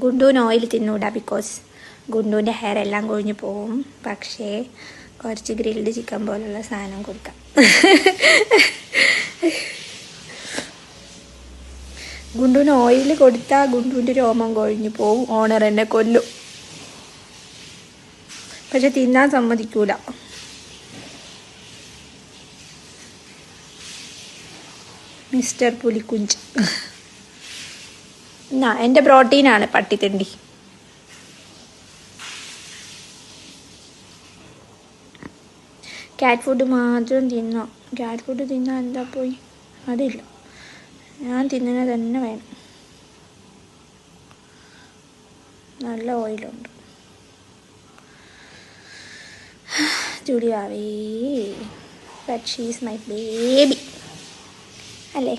ഗുണ്ടുവിന് oil തിന്നൂടാ, because ഗുണ്ടുവിൻ്റെ hair എല്ലാം കൊഴിഞ്ഞു പോവും. പക്ഷേ കുറച്ച് ഗ്രിൽഡ് ചിക്കൻ പോലുള്ള സാധനം കൊടുക്കാം. ഗുണ്ടുവിന് ഓയിൽ കൊടുത്താൽ ഗുണ്ടുവിൻ്റെ രോമം കൊഴിഞ്ഞു പോവും, ഓണർ എന്നെ കൊല്ലും. പക്ഷെ തിന്നാൻ സമ്മതിക്കൂല. മിസ്റ്റർ പുലിക്കുഞ്ച്. എന്നാ എൻ്റെ പ്രോട്ടീനാണ് പട്ടിത്തണ്ടി. ക്യാറ്റ് ഫുഡ് മാത്രം തിന്നോ? ക്യാറ്റ് ഫുഡ് തിന്നാൻ എന്താ പോയി? അതില്ല, ഞാൻ തിന്നുന്നത് തന്നെ വേണം. നല്ല ഓയിലുണ്ട്. ജുലിയാവേ, but she is my baby അല്ലേ?